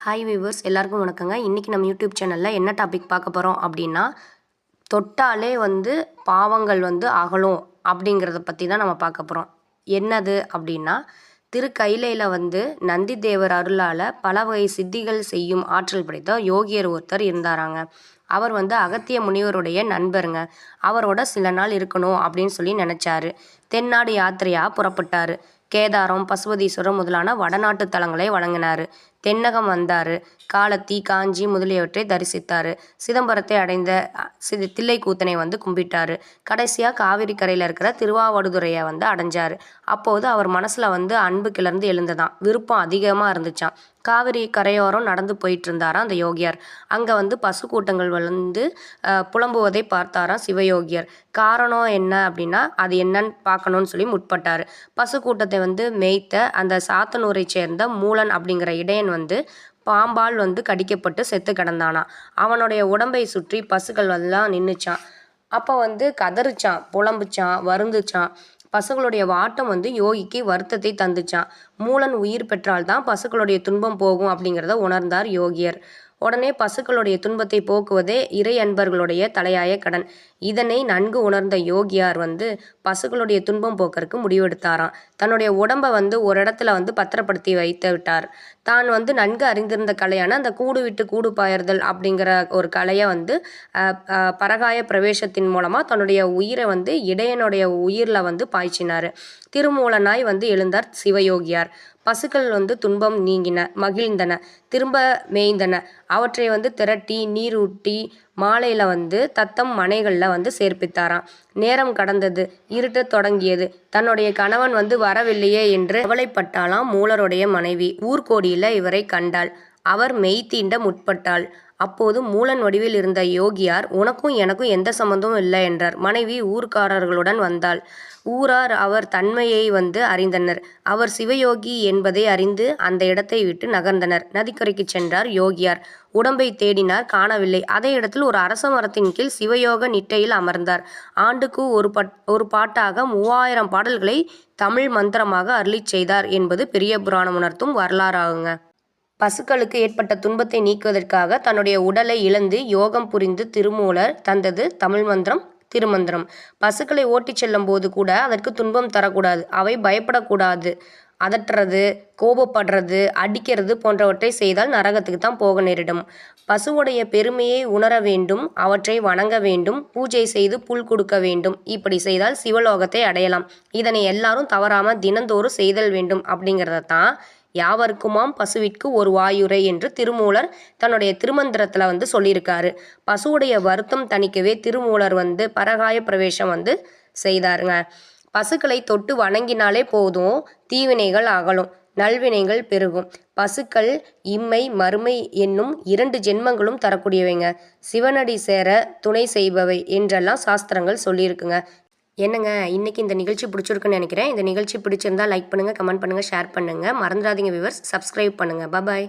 Hi viewers, எல்லாருக்கும் வணக்கங்க. இன்றைக்கி நம்ம யூடியூப் சேனலில் என்ன டாபிக் பார்க்க போகிறோம் அப்படின்னா, தொட்டாலே பாவங்கள் அகலும் அப்படிங்கிறத பற்றி தான் நம்ம பார்க்க போகிறோம். என்னது அப்படின்னா, திருக்கையிலையில் நந்தி தேவர் அருளால் பல வகை சித்திகள் செய்யும் ஆற்றல் படைத்த யோகியர் ஒருத்தர் இருந்தாராங்க. அவர் அகத்திய முனிவருடைய நண்பருங்க. அவரோட சில நாள் இருக்கணும் அப்படின்னு சொல்லி நினச்சாரு. தென்னாடு யாத்திரையாக புறப்பட்டார். கேதாரம், பசுபதீஸ்வரம் முதலான வடநாட்டு தலங்களை வழங்கினார். தென்னகம் வந்தார். காலத்தி, காஞ்சி முதலியவற்றை தரிசித்தார். சிதம்பரத்தை அடைந்த தில்லைக்கூத்தனை கும்பிட்டார். கடைசியாக காவிரி கரையில் இருக்கிற திருவாவடுதுறையை அடைஞ்சார். அப்போது அவர் மனசில் அன்பு கிளர்ந்து எழுந்ததான். விருப்பம் அதிகமாக இருந்துச்சான். காவிரி கரையோரம் நடந்து போயிட்டு இருந்தாராம் அந்த யோகியார். அங்கே பசு கூட்டங்கள் புலம்புவதை பார்த்தாராம் சிவயோகியர். காரணம் என்ன அப்படின்னா, அது என்னன்னு பார்க்கணும்னு சொல்லி முற்பட்டார். பசு கூட்டத்தை மேய்த்த அந்த சாத்தனூரை சேர்ந்த மூலன் அப்படிங்கிற இடையன் பாம்பால் கடிக்கப்பட்டு செத்து கிடந்தானா. அவனுடைய உடம்பை சுற்றி பசுக்கள் எல்லாம் நின்றுச்சான். அப்போ கதறிச்சான், புலம்புச்சான், வருந்துச்சான். பசுகளுடைய வாட்டம் யோகிக்கு வருத்தத்தை தந்துச்சான். மூலன் உயிர் பெற்றால்தான் பசுக்களுடைய துன்பம் போகும் அப்படிங்கிறத உணர்ந்தார் யோகியர். உடனே பசுக்களுடைய துன்பத்தை போக்குவதே இறை அன்பர்களுடைய தலையாய கடன். இதனை நன்கு உணர்ந்த யோகியார் பசுக்களுடைய துன்பம் போக்கறதுக்கு முடிவெடுத்தாராம். தன்னுடைய உடம்பை ஒரு இடத்துல பத்திரப்படுத்தி வைத்து விட்டார். தான் நன்கு அறிந்திருந்த கலையான அந்த கூடு விட்டு கூடு பாயர்தல் அப்படிங்கிற ஒரு கலையை பரகாய பிரவேசத்தின் மூலமாக தன்னுடைய உயிரை இடையனுடைய உயிரில் பாய்ச்சினார். திருமூலனாய் எழுந்தார் சிவயோகியார். பசுக்கள் துன்பம் நீங்கின, மகிழ்ந்தன, திரும்ப மேய்ந்தன. அவற்றை திரட்டி நீரூட்டி மாலையில் தத்தம் மனைகளில் சேர்ப்பித்தாராம். நேரம் கடந்தது, இருட்டத் தொடங்கியது. தன்னுடைய கணவன் வரவில்லையே என்று கவலைப்பட்டாலாம் மூலருடைய மனைவி. ஊர்கோடியில் இவரை கண்டாள். அவர் மெய்தீண்ட முற்பட்டாள். அப்போது மூலன் வடிவில் இருந்த யோகியார், உனக்கும் எனக்கும் எந்த சம்பந்தமும் இல்லை என்றார். மனைவி ஊர்க்காரர்களுடன் வந்தாள். ஊரார் அவர் தன்மையை அறிந்தனர். அவர் சிவயோகி என்பதை அறிந்து அந்த இடத்தை விட்டு நகர்ந்தனர். நதிக்கரைக்கு சென்றார் யோகியார். உடம்பை தேடினார், காணவில்லை. அதே இடத்தில் ஒரு அரச மரத்தின் கீழ் சிவயோக நிட்டையில் அமர்ந்தார். ஆண்டுக்கு ஒரு பாட்டாக 3000 பாடல்களை தமிழ் மந்திரமாக அருளிச் செய்தார் என்பது பெரிய புராணம் உணர்த்தும் வரலாறாகுங்க. பசுக்களுக்கு ஏற்பட்ட துன்பத்தை நீக்குவதற்காக தன்னுடைய உடலை இழந்து யோகம் புரிந்து திருமூலர் தந்தது தமிழ் மந்திரம், திருமந்திரம். பசுக்களை ஓட்டிச் செல்லும் போது கூட அதற்கு துன்பம் தரக்கூடாது. அவை பயப்படக்கூடாது. அதட்டுறது, கோபப்படுறது, அடிக்கிறது போன்றவற்றை செய்தால் நரகத்துக்கு தான் போக நேரிடும். பசுவுடைய பெருமையை உணர வேண்டும், அவற்றை வணங்க வேண்டும், பூஜை செய்து புல் கொடுக்க வேண்டும். இப்படி செய்தால் சிவலோகத்தை அடையலாம். இதனை எல்லாரும் தவறாமல் தினந்தோறும் செய்தல் வேண்டும் அப்படிங்கிறத தான் யாவருக்குமாம் பசுவிற்கு ஒரு வாயுரை என்று திருமூலர் தன்னுடைய திருமந்திரத்தில் சொல்லியிருக்காரு. பசுவுடைய வருத்தம் தணிக்கவே திருமூலர் பரகாய பிரவேசம் செய்தாருங்க. பசுக்களை தொட்டு வணங்கினாலே போதும், தீவினைகள் அகலும், நல்வினைகள் பெருகும். பசுக்கள் இம்மை மறுமை என்னும் 2 ஜென்மங்களும் தரக்கூடியவைங்க. சிவனடி சேர துணை செய்பவை என்றெல்லாம் சாஸ்திரங்கள் சொல்லியிருக்குங்க. என்னங்க, இன்றைக்கி இந்த நிகழ்ச்சி பிடிச்சிருக்குன்னு நினைக்கிறேன். இந்த நிகழ்ச்சி பிடிச்சிருந்தா லைக் பண்ணுங்கள், கமெண்ட் பண்ணுங்கள், ஷேர் பண்ணுங்கள். மறந்துடாதீங்க வியூவர்ஸ், சப்ஸ்கிரைப் பண்ணுங்கள். பாய்.